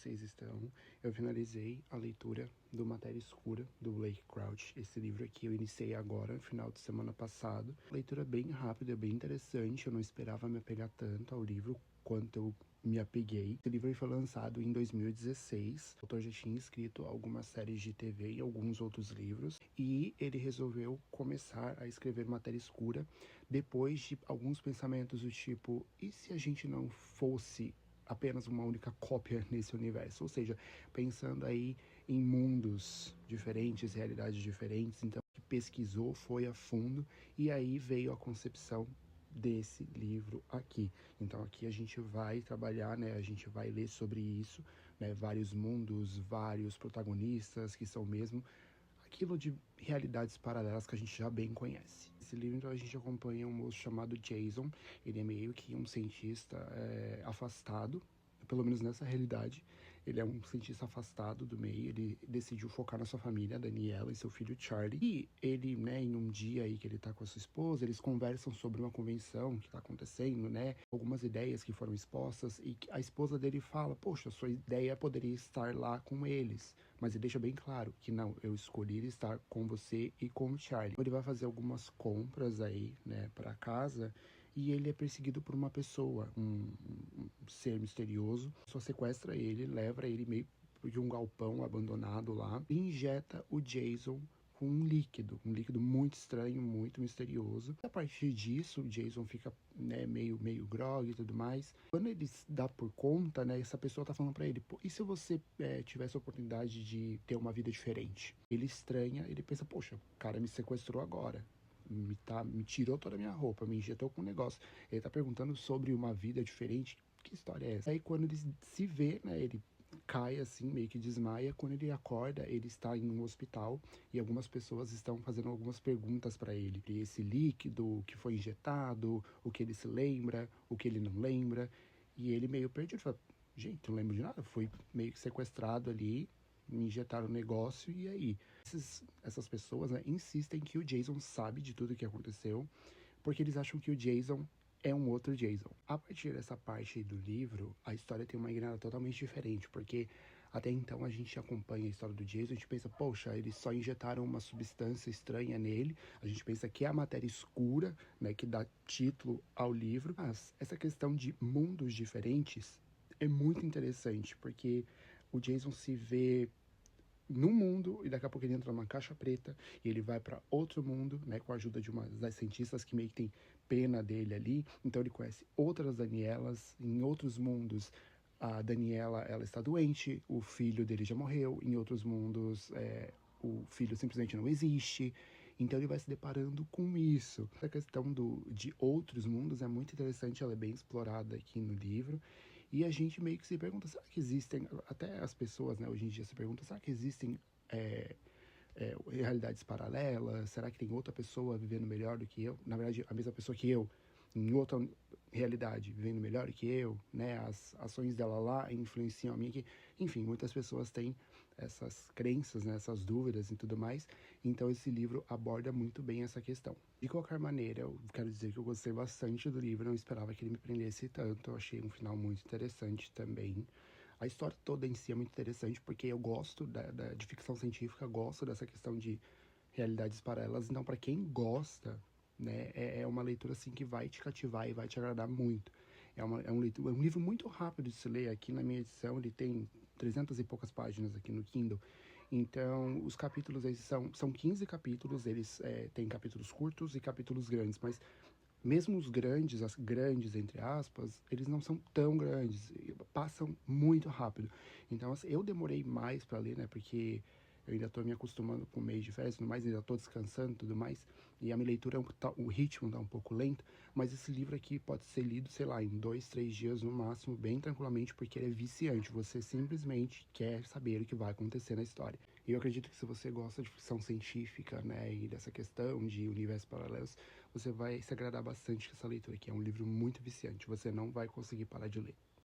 vocês estão? Eu finalizei a leitura do Matéria Escura, do Blake Crouch. Esse livro aqui eu iniciei agora, no final de semana passado. Leitura bem rápida, bem interessante. Eu não esperava me apegar tanto ao livro quanto eu me apeguei. Esse livro foi lançado em 2016. O autor já tinha escrito algumas séries de TV e alguns outros livros. E ele resolveu começar a escrever Matéria Escura depois de alguns pensamentos do tipo: e se a gente não fosse apenas uma única cópia nesse universo? Ou seja, pensando aí em mundos diferentes, realidades diferentes. Então, que pesquisou, foi a fundo, e aí veio a concepção desse livro aqui. Então aqui a gente vai trabalhar, né, a gente vai ler sobre isso, né, vários mundos, vários protagonistas que são mesmo aquilo de realidades paralelas que a gente já bem conhece. Esse livro, então, a gente acompanha um moço chamado Jason. Ele é meio que um cientista afastado, pelo menos nessa realidade. Ele é um cientista afastado do meio. Ele decidiu focar na sua família, Daniela, e seu filho Charlie. E ele, né, em um dia aí que ele tá com a sua esposa, eles conversam sobre uma convenção que tá acontecendo, né, algumas ideias que foram expostas, e a esposa dele fala: poxa, sua ideia poderia estar lá com eles. Mas ele deixa bem claro que não, eu escolhi estar com você e com o Charlie. Ele vai fazer algumas compras aí, né, para casa, e ele é perseguido por uma pessoa, um ser misterioso. Só sequestra ele, leva ele meio de um galpão abandonado lá e injeta o Jason com um líquido muito estranho, muito misterioso. A partir disso, o Jason fica, né, meio grog e tudo mais. Quando ele dá por conta, né, essa pessoa tá falando pra ele: pô, e se você tivesse a oportunidade de ter uma vida diferente? Ele estranha, ele pensa: poxa, o cara me sequestrou agora, me tirou toda a minha roupa, me injetou com um negócio. Ele tá perguntando sobre uma vida diferente. Que história é essa? Aí quando ele se vê, né, ele cai assim, meio que desmaia. Quando ele acorda, ele está em um hospital e algumas pessoas estão fazendo algumas perguntas para ele. E esse líquido, o que foi injetado, o que ele se lembra, o que ele não lembra. E ele meio perdido, fala: gente, não lembro de nada, foi meio que sequestrado ali, me injetaram o negócio, e aí? Essas pessoas, né, insistem que o Jason sabe de tudo que aconteceu, porque eles acham que o Jason é um outro Jason. A partir dessa parte do livro, a história tem uma guinada totalmente diferente, porque até então a gente acompanha a história do Jason, a gente pensa: poxa, eles só injetaram uma substância estranha nele, a gente pensa que é a matéria escura, né, que dá título ao livro. Mas essa questão de mundos diferentes é muito interessante, porque o Jason se vê num mundo e daqui a pouco ele entra numa caixa preta e ele vai para outro mundo, né, com a ajuda de uma das cientistas que meio que tem pena dele ali. Então ele conhece outras Danielas em outros mundos. A Daniela, ela está doente, o filho dele já morreu. Em outros mundos, o filho simplesmente não existe. Então ele vai se deparando com isso. A questão de outros mundos é muito interessante, ela é bem explorada aqui no livro. E a gente meio que se pergunta: será que existem, até as pessoas, né, hoje em dia se perguntam: será que existem realidades paralelas? Será que tem outra pessoa vivendo melhor do que eu? Na verdade, a mesma pessoa que eu, em outra realidade, vivendo melhor do que eu, né? As ações dela lá influenciam a mim aqui. Enfim, muitas pessoas têm essas crenças, né, essas dúvidas e tudo mais. Então esse livro aborda muito bem essa questão. De qualquer maneira, eu quero dizer que eu gostei bastante do livro, não esperava que ele me prendesse tanto, eu achei um final muito interessante também. A história toda em si é muito interessante, porque eu gosto de ficção científica, gosto dessa questão de realidades paralelas. Então, para quem gosta, né, é uma leitura assim que vai te cativar e vai te agradar muito. É um livro muito rápido de se ler. Aqui na minha edição ele tem 300 e poucas páginas aqui no Kindle. Então, os capítulos eles são 15 capítulos, eles têm capítulos curtos e capítulos grandes, mas mesmo os grandes, as grandes, entre aspas, eles não são tão grandes, passam muito rápido. Então, assim, eu demorei mais para ler, né, porque eu ainda tô me acostumando com o mês de férias e tudo mais, ainda tô descansando e tudo mais, e a minha leitura, o ritmo tá um pouco lento, mas esse livro aqui pode ser lido, sei lá, em 2, 3 dias no máximo, bem tranquilamente, porque ele é viciante, você simplesmente quer saber o que vai acontecer na história. E eu acredito que se você gosta de ficção científica, né, e dessa questão de universos paralelos, você vai se agradar bastante com essa leitura aqui. É um livro muito viciante, você não vai conseguir parar de ler.